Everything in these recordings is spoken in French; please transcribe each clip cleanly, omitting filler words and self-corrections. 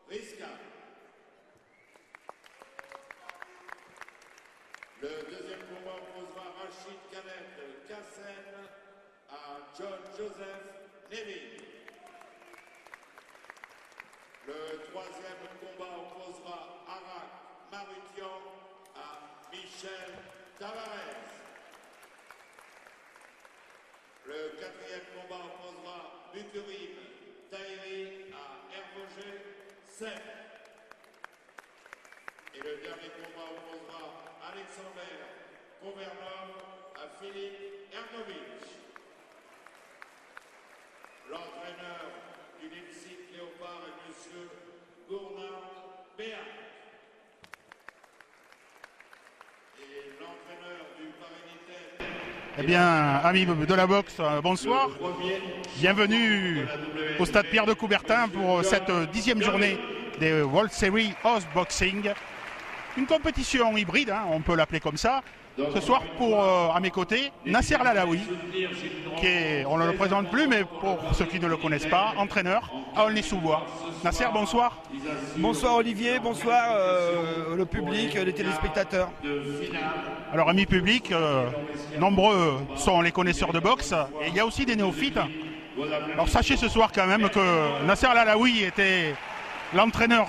Risca. Le deuxième combat opposera Rachid Khaled Kassen à John Joseph Neville. Le troisième combat opposera Arak Marutian à Michel Tavares. Le quatrième combat opposera Bukurim Tahiri à Hervogé Sef. Et le dernier combat opposera Alexander Kovernov à Philippe Ergovitch. L'entraîneur du Lipsic Léopard est M. Gournard Béat. Et l'entraîneur du Paris-Nittel. Eh bien, amis de la boxe, bonsoir. Bienvenue au stade Pierre de Coubertin pour cette 10e journée des World Series House Boxing. Une compétition hybride, hein, on peut l'appeler comme ça. Ce soir, à mes côtés, Nasser Lalaoui, qui est, on ne le présente plus, mais pour ceux qui ne le connaissent pas, entraîneur à Aulnay-sous-Bois. Nasser, bonsoir. Bonsoir Olivier, bonsoir le public, les téléspectateurs. Alors, amis publics, nombreux sont les connaisseurs de boxe, et il y a aussi des néophytes. Alors, sachez ce soir quand même que Nasser Lalaoui était l'entraîneur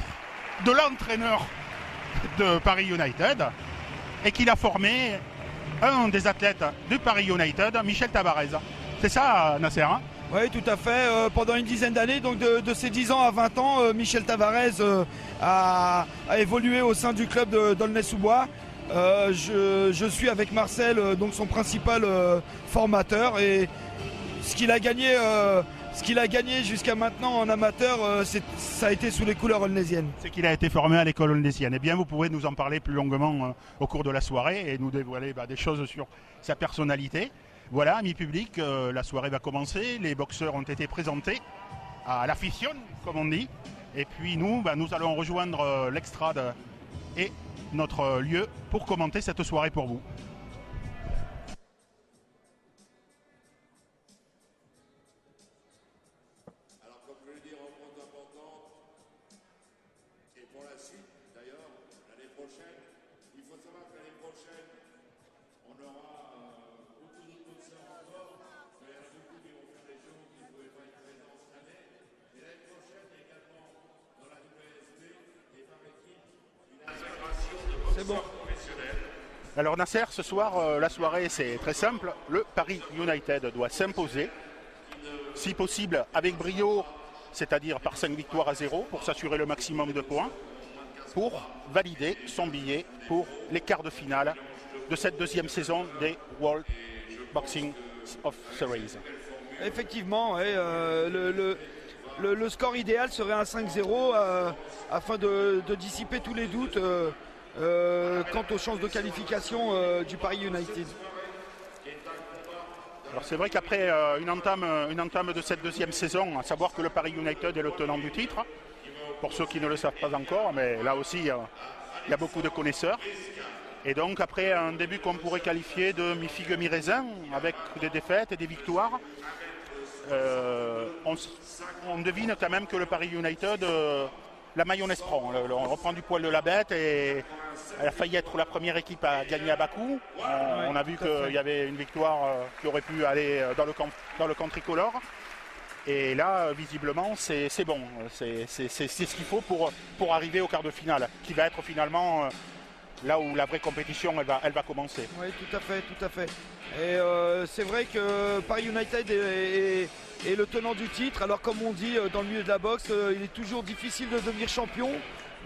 de Paris United, et qu'il a formé un des athlètes de Paris United, Michel Tavares. C'est ça, Nasser, hein? Oui, tout à fait. Pendant une dizaine d'années, donc de ses 10 ans à 20 ans, Michel Tavares a évolué au sein du club d'Aulnay-sous-Bois. Je suis avec Marcel, donc son principal formateur, et ce qu'il a gagné jusqu'à maintenant en amateur, ça a été sous les couleurs aulnaysiennes. C'est qu'il a été formé à l'école aulnaysienne. Eh bien, vous pourrez nous en parler plus longuement au cours de la soirée et nous dévoiler des choses sur sa personnalité. Voilà, amis publics, la soirée va commencer. Les boxeurs ont été présentés à l'afición, comme on dit. Et puis nous allons rejoindre l'extrade et notre lieu pour commenter cette soirée pour vous. C'est bon. Alors Nasser, ce soir, la soirée c'est très simple. Le Paris United doit s'imposer, si possible avec brio, c'est-à-dire par 5 victoires à 0 pour s'assurer le maximum de points, pour valider son billet pour les quarts de finale de cette deuxième saison des World Boxing of Series. Effectivement, ouais, le score idéal serait un 5-0 afin de dissiper tous les doutes quant aux chances de qualification du Paris United. Alors c'est vrai qu'après une entame de cette deuxième saison, à savoir que le Paris United est le tenant du titre, pour ceux qui ne le savent pas encore, mais là aussi il y a beaucoup de connaisseurs. Et donc après un début qu'on pourrait qualifier de mi-figue mi-raisin, avec des défaites et des victoires, on devine quand même que le Paris United, la mayonnaise prend. On reprend du poil de la bête et elle a failli être la première équipe à gagner à Bakou. On a vu qu'il y avait une victoire qui aurait pu aller dans le camp tricolore. Et là, visiblement, c'est bon. C'est ce qu'il faut pour arriver au quart de finale, qui va être finalement là où la vraie compétition elle va commencer. Oui, tout à fait. Et c'est vrai que Paris United est le tenant du titre. Alors comme on dit dans le milieu de la boxe, il est toujours difficile de devenir champion,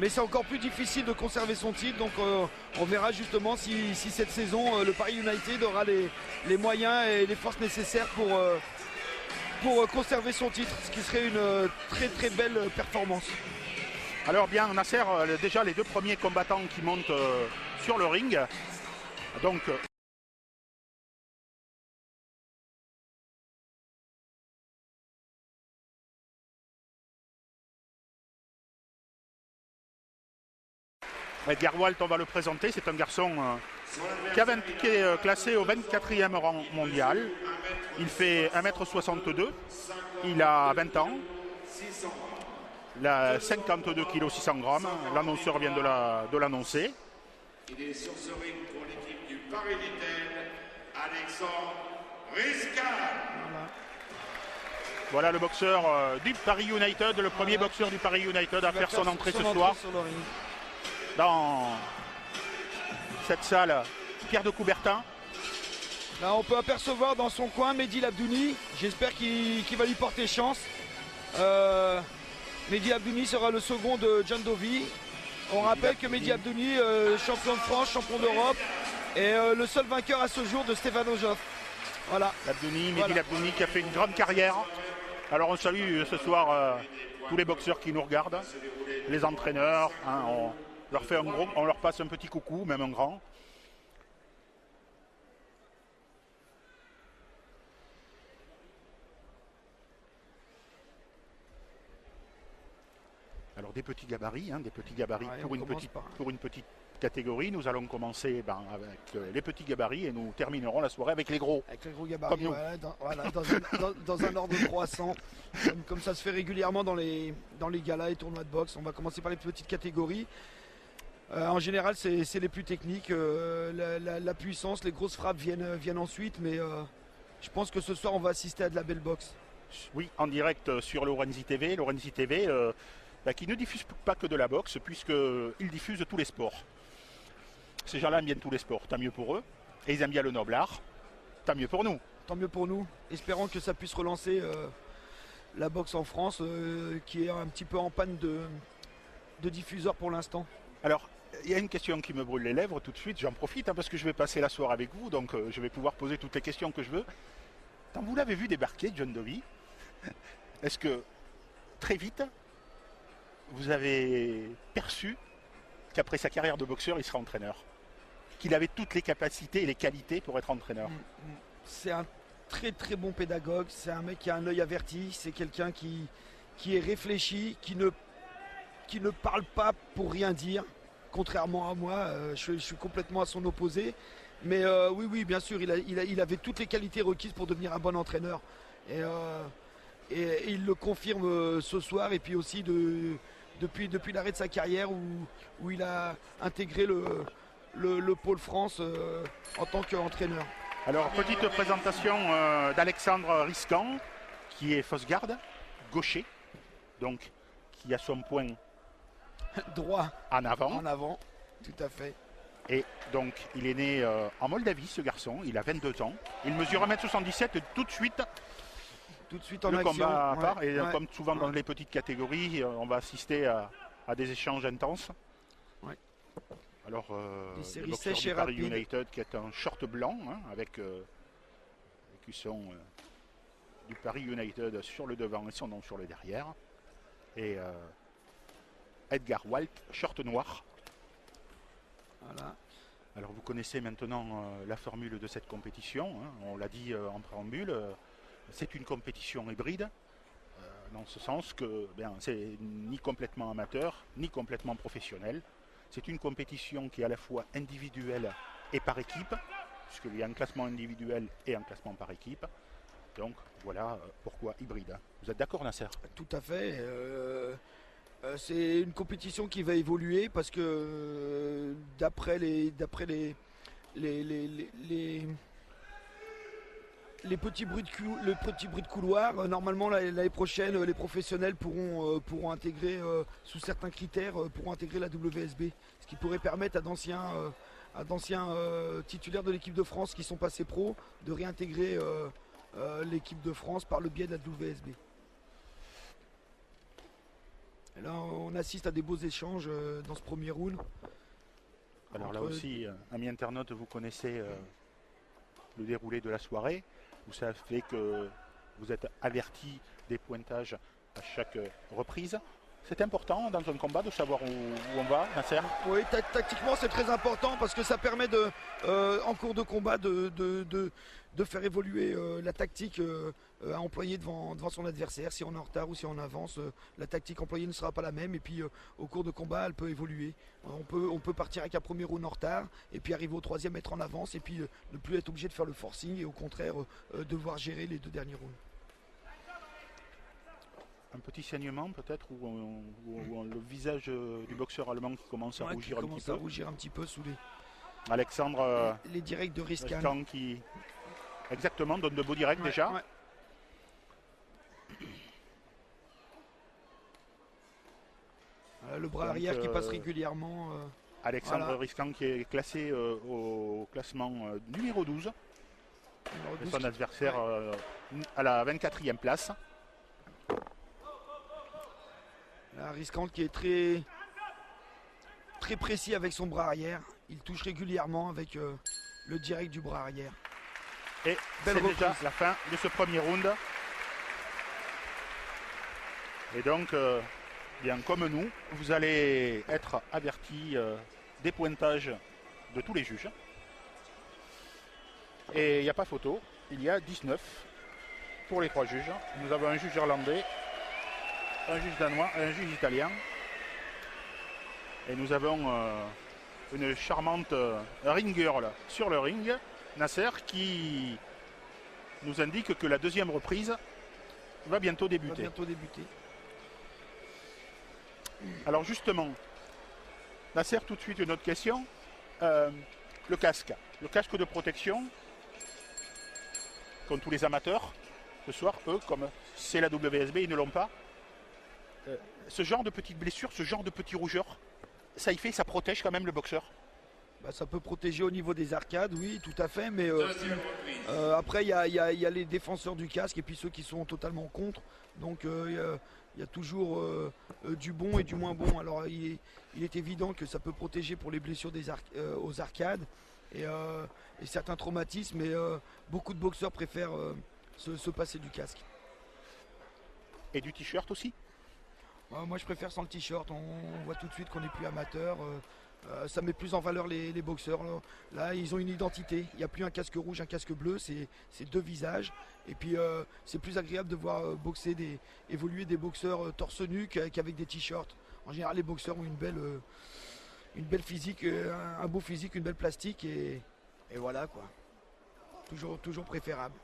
mais c'est encore plus difficile de conserver son titre. Donc on verra justement si cette saison le Paris United aura les moyens et les forces nécessaires pour conserver son titre, ce qui serait une très très belle performance. Alors bien Nasser, déjà les deux premiers combattants qui montent sur le ring. Donc Edgar Walt, on va le présenter, c'est un garçon qui est classé au 24e rang mondial. Il fait 1,62 m, il a 20 ans. La 52 kg 600 grammes. L'annonceur vient de l'annoncer. Il est sur ce ring pour l'équipe du Paris United, Alexandre Riscal. Voilà le boxeur du Paris United, le premier boxeur du Paris United à faire son entrée ce soir dans cette salle Pierre de Coubertin. Là, on peut apercevoir dans son coin Mehdi Labdouni. J'espère qu'il va lui porter chance. Mehdi Labdouni sera le second de John Dovey. On rappelle que Mehdi Labdouni, champion de France, champion d'Europe, est le seul vainqueur à ce jour de Stéphane Joffre. Voilà. Mehdi Labdouni qui a fait une grande carrière. Alors on salue ce soir tous les boxeurs qui nous regardent, les entraîneurs. Hein, on leur passe un petit coucou, même un grand. Alors des petits gabarits, ouais, pour une petite catégorie. Nous allons commencer avec les petits gabarits et nous terminerons la soirée avec les gros. Avec les gros gabarits, dans un ordre croissant, comme ça se fait régulièrement dans les galas et tournois de boxe. On va commencer par les petites catégories. En général, c'est les plus techniques. La puissance, les grosses frappes viennent ensuite, mais je pense que ce soir, on va assister à de la belle boxe. Oui, en direct sur Lorenzi TV. Lorenzi TV qui ne diffuse pas que de la boxe, puisqu'ils diffusent tous les sports. Ces gens-là aiment bien tous les sports, tant mieux pour eux. Et ils aiment bien le noble art, tant mieux pour nous. Tant mieux pour nous. Espérons que ça puisse relancer la boxe en France, qui est un petit peu en panne de diffuseurs pour l'instant. Alors, il y a une question qui me brûle les lèvres tout de suite. J'en profite parce que je vais passer la soirée avec vous, donc je vais pouvoir poser toutes les questions que je veux. Quand vous l'avez vu débarquer, John Dovey, est-ce que très vite, vous avez perçu qu'après sa carrière de boxeur, il sera entraîneur? Qu'il avait toutes les capacités et les qualités pour être entraîneur? C'est un très très bon pédagogue, c'est un mec qui a un œil averti, c'est quelqu'un qui est réfléchi, qui ne parle pas pour rien dire, contrairement à moi, je suis complètement à son opposé. Mais oui, bien sûr, il avait toutes les qualités requises pour devenir un bon entraîneur. Et il le confirme ce soir, et puis aussi depuis l'arrêt de sa carrière où il a intégré le pôle France en tant qu'entraîneur. Alors, petite présentation d'Alexandre Riscan, qui est fausse garde, gaucher, donc qui a son point droit en avant. En avant, tout à fait. Et donc, il est né en Moldavie, ce garçon, il a 22 ans. Il mesure 1m77 et tout de suite en le action. Combat part. Et comme souvent dans les petites catégories, on va assister à des échanges intenses. Ouais. Alors, des séries le boxeur sèches du et Paris rapides. United qui est un short blanc avec l'écusson du Paris United sur le devant et son nom sur le derrière. Et Edgar Walt, short noir. Voilà. Alors vous connaissez maintenant la formule de cette compétition, on l'a dit en préambule, c'est une compétition hybride, dans ce sens que c'est ni complètement amateur, ni complètement professionnel. C'est une compétition qui est à la fois individuelle et par équipe, puisqu'il y a un classement individuel et un classement par équipe. Donc voilà pourquoi hybride. Vous êtes d'accord, Nasser? Tout à fait. C'est une compétition qui va évoluer parce que d'après les petits bruits de couloir, normalement l'année prochaine les professionnels pourront intégrer sous certains critères pourront intégrer la WSB, ce qui pourrait permettre à d'anciens titulaires de l'équipe de France qui sont passés pro de réintégrer l'équipe de France par le biais de la WSB. Et là, on assiste à des beaux échanges dans ce premier round. Alors là aussi, amis internautes, vous connaissez le déroulé de la soirée. Vous savez que vous êtes avertis des pointages à chaque reprise. C'est important dans un combat de savoir où on va, Nasser? Oui, tactiquement c'est très important parce que ça permet en cours de combat de faire évoluer la tactique à employer devant son adversaire. Si on est en retard ou si on avance, la tactique employée ne sera pas la même et puis au cours de combat elle peut évoluer. On peut partir avec un premier round en retard et puis arriver au troisième, être en avance et puis ne plus être obligé de faire le forcing et au contraire devoir gérer les deux derniers rounds. un petit saignement peut-être, ou le visage du boxeur allemand qui commence à rougir un petit peu. rougir un petit peu sous Alexandre les directs de Riscan. Riscan qui exactement donne de beaux directs déjà. Ouais. Le bras Donc, arrière qui passe régulièrement. Alexandre Voilà. Riscan qui est classé au classement numéro 12. numéro Et 12 son qui- adversaire ouais. à la 24e place. Là, Riscan qui est très, très précis avec son bras arrière. Il touche régulièrement avec le direct du bras arrière. Et Belle c'est déjà reprise. la fin de ce premier round. Et donc, bien comme nous, vous allez être avertis des pointages de tous les juges. Et il n'y a pas photo, il y a 19 pour les 3 juges. Nous avons un juge irlandais, un juge danois et un juge italien. Et nous avons une charmante ring girl sur le ring, Nasser, qui nous indique que la deuxième reprise va bientôt On va débuter. bientôt débuter. Alors justement, Nasser, tout de suite une autre question. Le casque de protection, comme tous les amateurs, ce soir, eux, comme c'est la WSB, ils ne l'ont pas. Ce genre de petites blessures, ce genre de petits rougeurs, ça y fait, ça protège quand même le boxeur. Bah, ça peut protéger au niveau des arcades, oui, tout à fait. Mais Deuxième reprise. après, il y a les défenseurs du casque et puis ceux qui sont totalement contre. Donc il y a toujours du bon et du moins bon. Alors il est évident que ça peut protéger pour les blessures aux arcades et certains traumatismes. Mais beaucoup de boxeurs préfèrent se passer du casque. Et du t-shirt aussi. Moi je préfère sans le t-shirt. On voit tout de suite qu'on n'est plus amateur. Ça met plus en valeur les boxeurs. Là, ils ont une identité. Il n'y a plus un casque rouge, un casque bleu. C'est deux visages. Et puis, c'est plus agréable de voir évoluer des boxeurs torse nu qu'avec des t-shirts. En général, les boxeurs ont une belle physique, un beau physique, une belle plastique. Et voilà, quoi. Toujours préférable.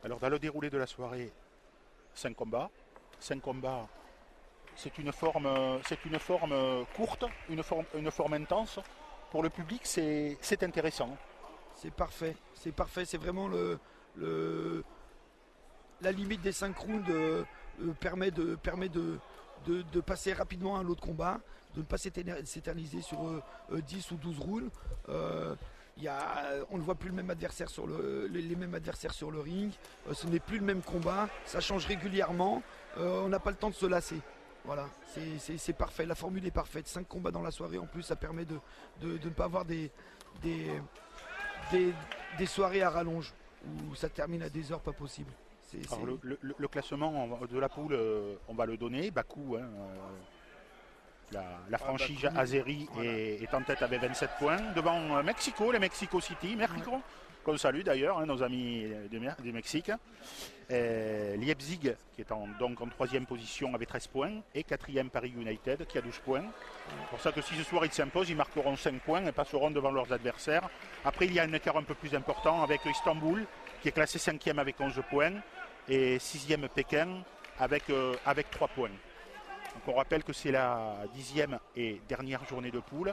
Alors dans le déroulé de la soirée, 5 combats. 5 combats, c'est une forme courte, une forme intense. Pour le public, c'est intéressant. C'est parfait. C'est vraiment la limite des 5 rounds permet de passer rapidement à l'autre combat, de ne pas s'éterniser sur 10 ou 12 rounds. On ne voit plus le même adversaire les mêmes adversaires sur le ring. Ce n'est plus le même combat. Ça change régulièrement. On n'a pas le temps de se lasser. Voilà, c'est parfait. La formule est parfaite. 5 combats dans la soirée. En plus, ça permet de ne pas avoir des soirées à rallonge où ça termine à des heures pas possibles. Alors, le classement de la poule, on va le donner. Bakou, hein, la franchise Bakou, Azeri voilà. est en tête avec 27 points. Devant Mexico, les Mexico City. Mexico, qu'on salue d'ailleurs, hein, nos amis du Mexique. Leipzig, qui est donc en 3e position avec 13 points. Et 4e Paris United, qui a 12 points. C'est pour ça que si ce soir ils s'imposent, ils marqueront 5 points et passeront devant leurs adversaires. Après, il y a un écart un peu plus important avec Istanbul, qui est classé 5e avec 11 points. Et 6e Pékin avec 3 points. Donc on rappelle que c'est la 10e et dernière journée de poule.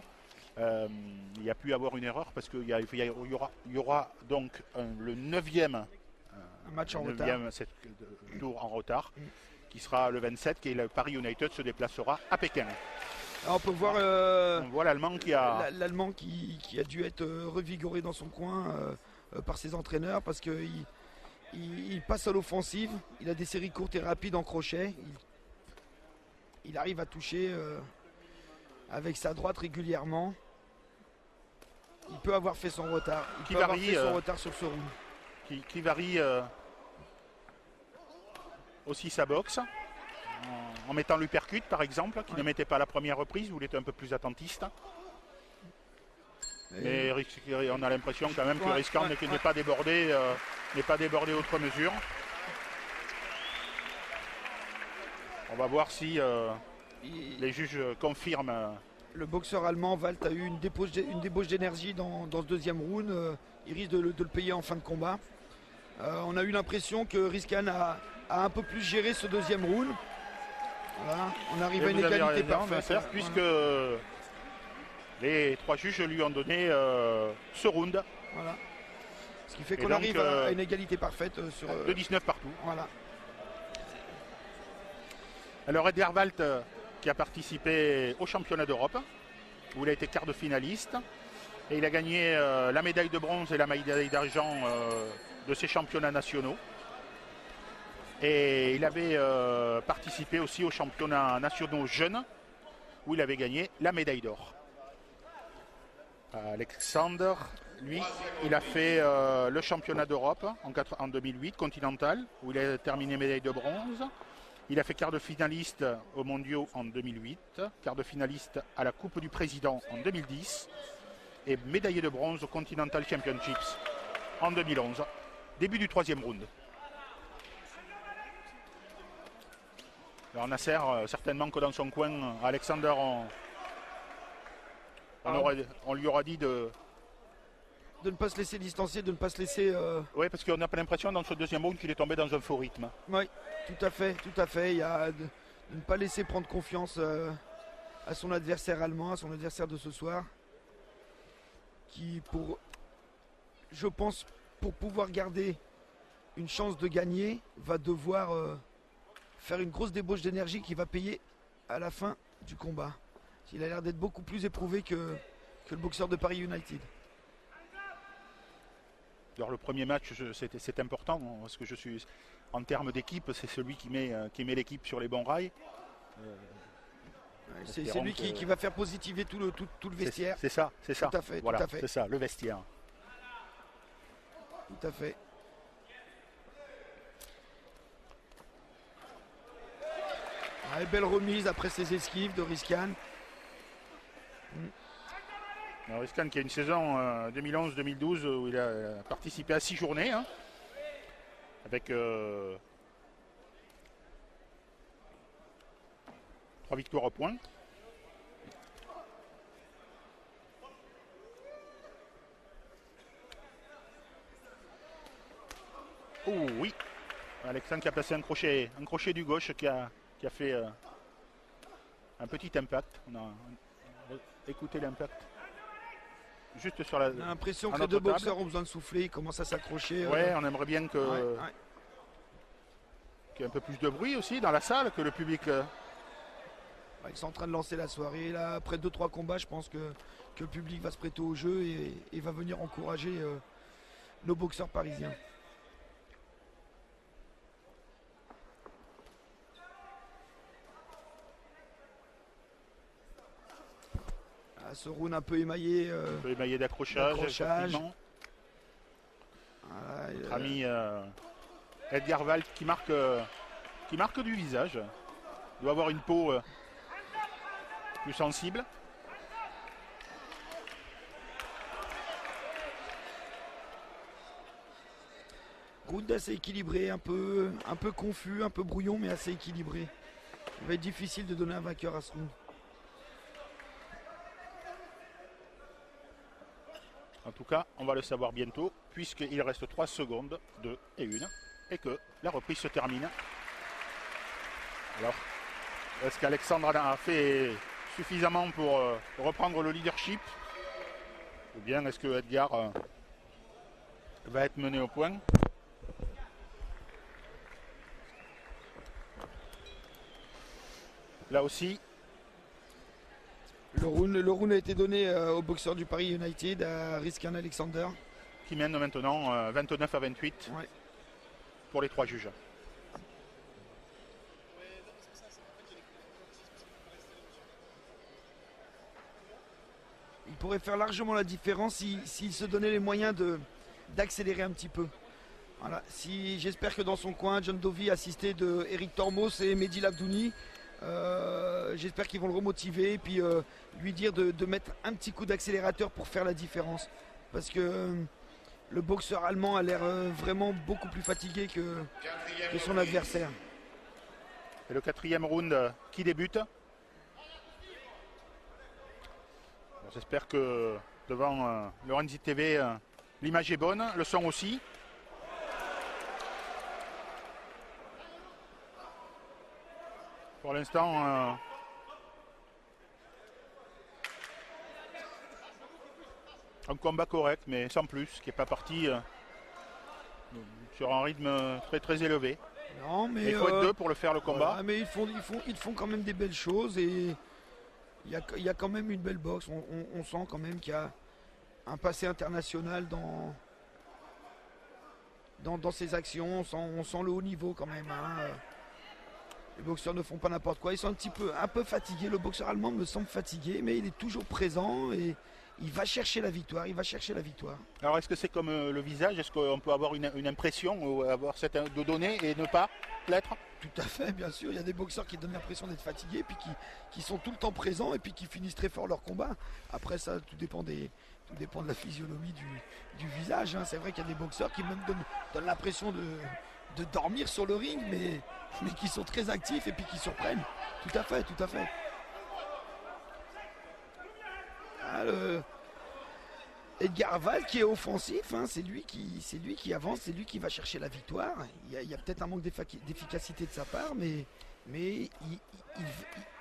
Il y a pu y avoir une erreur parce qu'il y aura donc le 9e Un match en retard. tour en retard qui sera le 27 et le Paris United se déplacera à Pékin. Alors, on peut voir On voit l'Allemand qui a... l'Allemand qui a dû être revigoré dans son coin par ses entraîneurs parce qu'il il passe à l'offensive. Il a des séries courtes et rapides en crochet. Il arrive à toucher avec sa droite régulièrement. Il peut avoir fait son retard. Il peut avoir fait son retard sur ce round. qui varie aussi sa boxe en mettant l'uppercut par exemple, qui ne mettait pas la première reprise où il était un peu plus attentiste. Mais on a l'impression quand même que Riscan n'est pas débordé outre mesure. On va voir si les juges confirment. Le boxeur allemand, Walt, a eu une débauche d'énergie dans ce deuxième round. Il risque de le payer en fin de combat. On a eu l'impression que Riskan a un peu plus géré ce deuxième round. Voilà, on arrive à une égalité parfaite. Puisque les 3 juges lui ont donné ce round. Voilà. Ce qui fait Et qu'on donc, arrive à une égalité parfaite sur. De 19 partout. Voilà. Alors Edgar Walt qui a participé au championnat d'Europe, où il a été quart de finaliste. Et il a gagné la médaille de bronze et la médaille d'argent de ces championnats nationaux. Et il avait participé aussi aux championnats nationaux jeunes, où il avait gagné la médaille d'or. Alexander, lui, il a fait le championnat d'Europe en 2008, continental, où il a terminé médaille de bronze. Il a fait quart de finaliste aux mondiaux en 2008, quart de finaliste à la Coupe du Président en 2010 et médaillé de bronze au Continental Championships en 2011. Début du 3e round. Alors Nasser, certainement que dans son coin, Alexander, on lui aura dit de ne pas se laisser distancier, de ne pas se laisser. Oui, parce qu'on n'a pas l'impression dans ce 2e round qu'il est tombé dans un faux rythme. Oui, tout à fait, tout à fait. Il y a de ne pas laisser prendre confiance à son adversaire allemand, à son adversaire de ce soir, qui, je pense, pour pouvoir garder une chance de gagner, va devoir faire une grosse débauche d'énergie qui va payer à la fin du combat. Il a l'air d'être beaucoup plus éprouvé que le boxeur de Paris United. Alors le premier match, c'est important, parce que je suis, en termes d'équipe, c'est celui qui met l'équipe sur les bons rails. C'est lui qui va faire positiver tout le vestiaire. C'est ça. Tout à fait, voilà, tout à fait. C'est ça, le vestiaire. Tout à fait. Belle remise après ses esquives de Riskan. Riskan qui a une saison 2011-2012 où il a participé à 6 journées, hein, avec 3 victoires au point. Oh oui, Alexandre qui a placé un crochet du gauche qui a fait un petit impact. On a écouté l'impact. Juste sur la. On a l'impression que les deux boxeurs ont besoin de souffler, ils commencent à s'accrocher. Ouais, on aimerait bien qu'il y ait un peu plus de bruit aussi dans la salle, que le public. Ils sont en train de lancer la soirée. Là, après 2-3 combats, je pense que le public va se prêter au jeu et va venir encourager nos boxeurs parisiens. Ce round un peu émaillé. Un peu émaillé d'accrochage. Voilà, notre ami Edgar Walt qui marque du visage. Il doit avoir une peau plus sensible. Round assez équilibré, un peu confus, un peu brouillon, mais assez équilibré. Il va être difficile de donner un vainqueur à ce round. En tout cas, on va le savoir bientôt, puisqu'il reste 3 secondes, 2 et 1, et que la reprise se termine. Alors, est-ce qu'Alexandre a fait suffisamment pour reprendre le leadership? Ou bien est-ce que Edgar va être mené au point? Là aussi, le round a été donné au boxeur du Paris United, à Riskan Alexander. Qui mène maintenant 29 à 28 pour les 3 juges. Il pourrait faire largement la différence s'il se donnait les moyens d'accélérer un petit peu. Voilà. J'espère que dans son coin, John Dovey, assisté de Eric Tormos et Mehdi Labdouni, j'espère qu'ils vont le remotiver et puis lui dire de mettre un petit coup d'accélérateur pour faire la différence. Parce que le boxeur allemand a l'air vraiment beaucoup plus fatigué que son adversaire. Et le 4e round qui débute. J'espère que devant Lorenzi TV, l'image est bonne, le son aussi. l'instant, un combat correct, mais sans plus, qui n'est pas parti sur un rythme très très élevé. Non, mais Et il faut être deux pour le faire le combat. voilà, mais ils font quand même des belles choses et il y a quand même une belle boxe. On sent quand même qu'il y a un passé international dans ses actions. On sent le haut niveau quand même. Hein. Les boxeurs ne font pas n'importe quoi. Ils sont un peu fatigués. Le boxeur allemand me semble fatigué, mais il est toujours présent et il va chercher la victoire. Alors est-ce que c'est comme le visage? Est-ce qu'on peut avoir une impression ou avoir de donner et ne pas l'être? Tout à fait, bien sûr. Il y a des boxeurs qui donnent l'impression d'être fatigués, puis qui sont tout le temps présents et puis qui finissent très fort leur combat. Après ça, tout dépend de la physionomie du visage. Hein. C'est vrai qu'il y a des boxeurs qui même donnent l'impression de dormir sur le ring, mais qui sont très actifs et puis qui surprennent. Tout à fait. Ah, Edgar Wald qui est offensif, hein, c'est lui qui avance, c'est lui qui va chercher la victoire. Il y a peut-être un manque d'efficacité de sa part, mais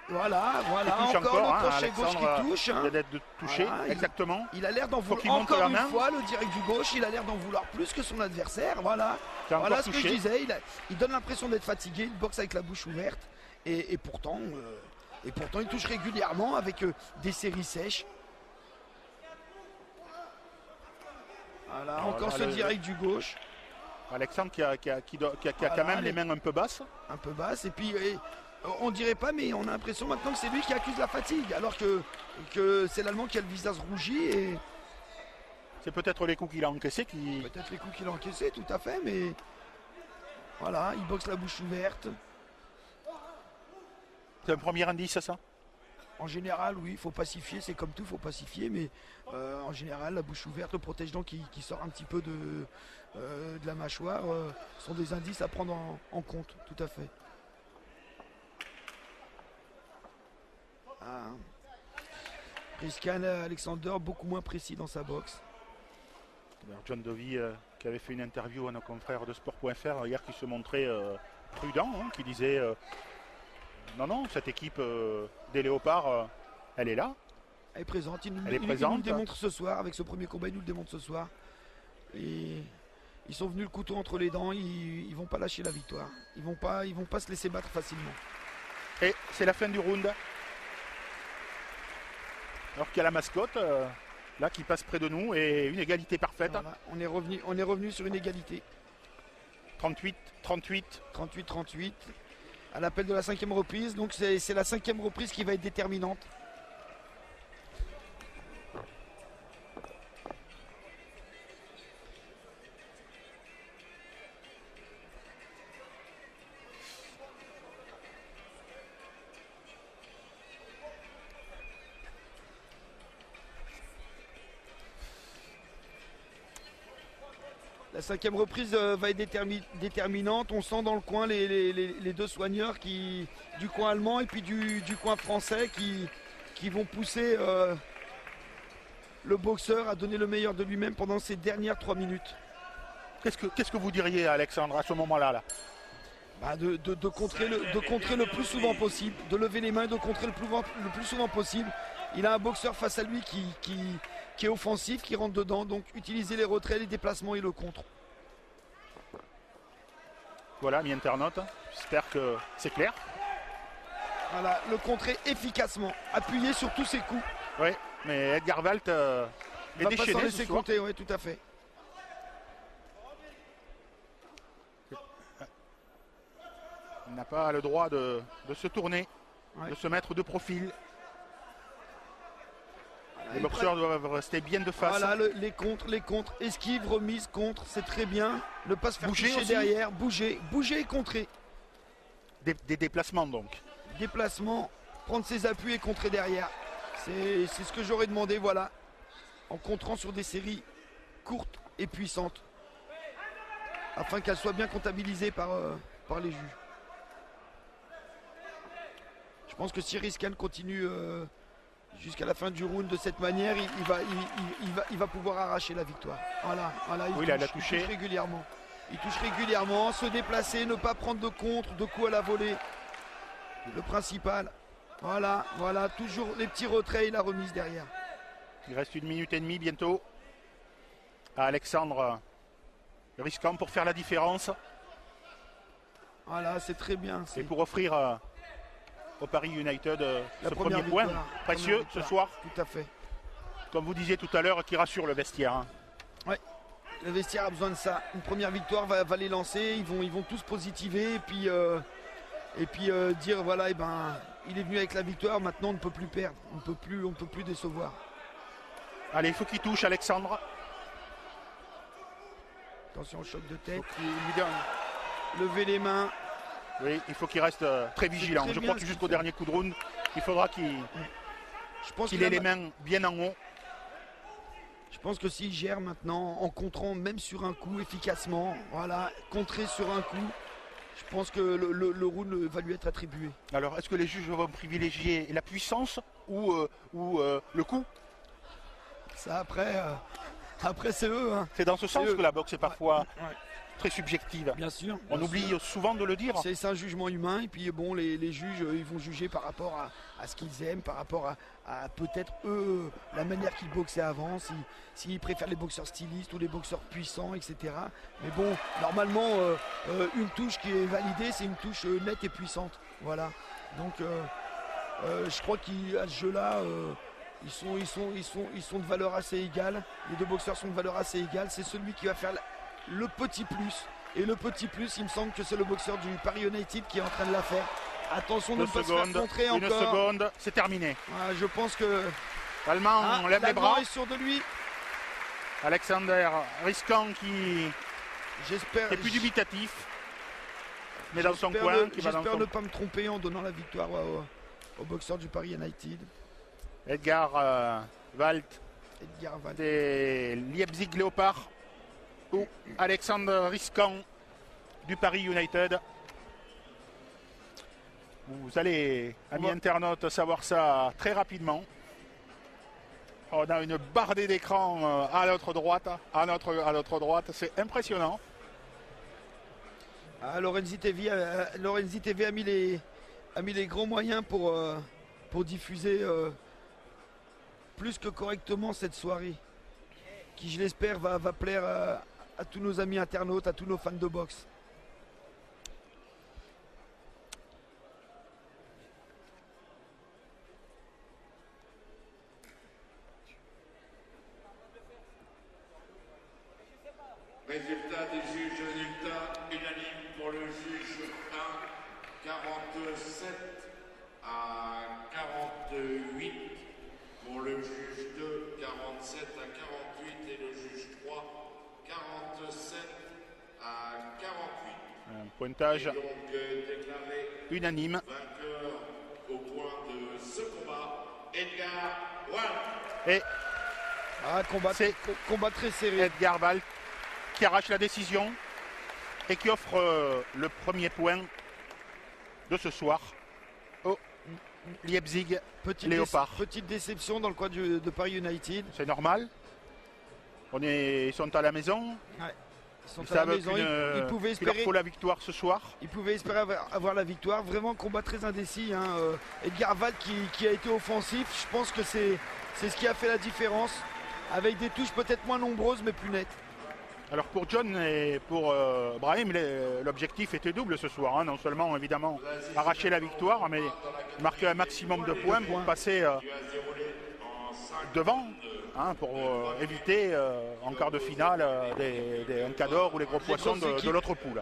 voilà, encore le crochet gauche qui touche. Hein. Il a l'air de toucher, Voilà, exactement. Il a l'air d'en Faut qu'il vouloir monte encore la une main. fois, le direct du gauche, il a l'air d'en vouloir plus que son adversaire. Voilà ce que je touché. disais, il donne l'impression d'être fatigué, il boxe avec la bouche ouverte et pourtant il touche régulièrement avec des séries sèches. Voilà, encore ce direct du gauche. Alexandre qui a quand même les mains un peu basses. Un peu basse. Et puis, on dirait pas, mais on a l'impression maintenant que c'est lui qui accuse la fatigue. Alors que c'est l'Allemand qui a le visage rougi. Et C'est peut-être les coups qu'il a encaissés qui... peut-être les coups qu'il a encaissés, tout à fait. Mais voilà, il boxe la bouche ouverte. C'est un premier indice, ça? En général, oui, il faut pacifier, c'est comme tout, il faut pacifier, mais en général, la bouche ouverte, le protège-dents qui sort un petit peu de la mâchoire sont des indices à prendre en compte, tout à fait. Ah. Priscan Alexander, beaucoup moins précis dans sa boxe. Alors, John Dovey qui avait fait une interview à nos confrères de Sport.fr hier qui se montrait prudent, hein, qui disait non, cette équipe des Léopards, elle est là. Elle est présente, il nous Elle est le présente. démontre ce soir, avec ce premier combat, il nous le démontre ce soir. Et ils sont venus le couteau entre les dents, ils vont pas lâcher la victoire. Ils vont pas se laisser battre facilement. Et c'est la fin du round. Alors qu'il y a la mascotte, là, qui passe près de nous, et une égalité parfaite. Voilà, on est revenu sur une égalité. 38. 38-38. À l'appel de la 5e reprise, donc c'est la 5e reprise qui va être déterminante. La 5e reprise va être déterminante. On sent dans le coin les deux soigneurs du coin allemand et puis du coin français qui vont pousser le boxeur à donner le meilleur de lui-même pendant ces dernières 3 minutes. Qu'est-ce que vous diriez, Alexandre, à ce moment-là là? De contrer le plus souvent possible, de lever les mains, de contrer le plus souvent possible. Il a un boxeur face à lui qui est offensif, qui rentre dedans, donc utiliser les retraits, les déplacements et le contre. Voilà, mi internaute, j'espère que c'est clair. Voilà, le contrer efficacement, appuyer sur tous ses coups. Oui, mais Edgar Wald Il est va pas s'en déchaîné ce laisser soir. compter, oui, tout à fait. Il n'a pas le droit de se tourner, Ouais. de se mettre de profil. Les il boxeurs doivent rester bien de face. Voilà, les contres, esquive, remise, contre, c'est très bien. Ne pas se faire Bouger toucher aussi. derrière, bouger et contrer. Des déplacements donc. Déplacement, prendre ses appuis et contrer derrière. C'est ce que j'aurais demandé, voilà. En contrant sur des séries courtes et puissantes. Afin qu'elles soient bien comptabilisées par les juges. Je pense que si Riscan continue jusqu'à la fin du round de cette manière, il va pouvoir arracher la victoire. Voilà, il touche régulièrement. Il touche régulièrement, se déplacer, ne pas prendre de contre, de coups à la volée. le principal. Voilà, voilà, toujours les petits retraits et la remise derrière. Il reste 1 minute et demie bientôt à Alexandre Risquant pour faire la différence Voilà, c'est très bien. et pour offrir au Paris United La ce première premier point victoire. précieux Première ce victoire. soir, Tout à fait. comme vous disiez tout à l'heure, qui rassure le vestiaire. Hein. Le vestiaire a besoin de ça. Une première victoire va les lancer. Ils vont tous positiver et puis dire voilà, il est venu avec la victoire. Maintenant, on ne peut plus perdre. On ne peut plus décevoir. Allez, il faut qu'il touche Alexandre. Attention au choc de tête. Il lui donne. Lever les mains. Oui, il faut qu'il reste très vigilant. très Je bien crois que ce jusqu'au qu'il fait. dernier coup de round, il faudra qu'il Je pense ait les mains bien en haut. Je pense que s'il gère maintenant en contrant même sur un coup efficacement, voilà, contrer sur un coup, je pense que le round va lui être attribué. Alors, est-ce que les juges vont privilégier la puissance ou le coup? Ça après c'est eux. Hein. C'est dans ce sens eux. que la boxe est parfois Ouais. très subjective. Bien sûr. On bien oublie sûr. souvent de le dire. C'est un jugement humain et puis bon les juges ils vont juger par rapport à ce qu'ils aiment, par rapport à peut-être eux la manière qu'ils boxaient avant, s'ils préfèrent les boxeurs stylistes ou les boxeurs puissants, etc. Mais bon, normalement une touche qui est validée, c'est une touche nette et puissante. Voilà. Donc je crois qu'à ce jeu-là, ils sont de valeur assez égale. Les deux boxeurs sont de valeur assez égale. C'est celui qui va faire le petit plus. Et le petit plus, il me semble que c'est le boxeur du Paris United qui est en train de la faire. Attention de ne pas se faire contrer Une encore. seconde, c'est terminé. Ah, je pense que Allemand, on lève les l'Allemand bras. est sûr de lui. Alexander Risquant qui J'espère. est plus dubitatif, mais dans son j'espère coin. ne- Qui va dans J'espère son... ne pas me tromper en donnant la victoire au boxeur du Paris United. Edgar Walt Edgar Van. des Leipzig Léopard ou Alexander Risquant du Paris United. Vous allez, amis internautes, savoir ça très rapidement. On a une bardée d'écran à notre droite, c'est impressionnant. Ah, Lorenzi TV a mis les grands moyens pour diffuser plus que correctement cette soirée qui, je l'espère, va plaire à tous nos amis internautes, à tous nos fans de boxe. Résultat des juges, résultat unanime pour le juge 1, 47 à 48. Pour le juge 2, 47 à 48. Et le juge 3, 47 à 48. Un pointage Et donc déclaré unanime. vainqueur au point de ce combat, Edgar Walt. Et Combat très serré. Edgar Walt qui arrache la décision et qui offre le premier point de ce soir au Leipzig Léopard. Petite déception dans le coin de Paris United. C'est normal. Ils sont à la maison. Ouais. Ils sont Ils à la savent maison. qu'il Ils pouvaient qu'il leur espérer. faut la victoire ce soir. Il pouvait espérer avoir la victoire. Vraiment combat très indécis. Hein. Edgar Walt qui a été offensif. Je pense que c'est ce qui a fait la différence. Avec des touches peut-être moins nombreuses mais plus nettes. Alors pour John et pour Brahim, l'objectif était double ce soir. Hein. Non seulement évidemment arracher la victoire, mais marquer un maximum de points pour passer devant, hein, pour éviter en quart de finale un cador ou les gros poissons de l'autre poule.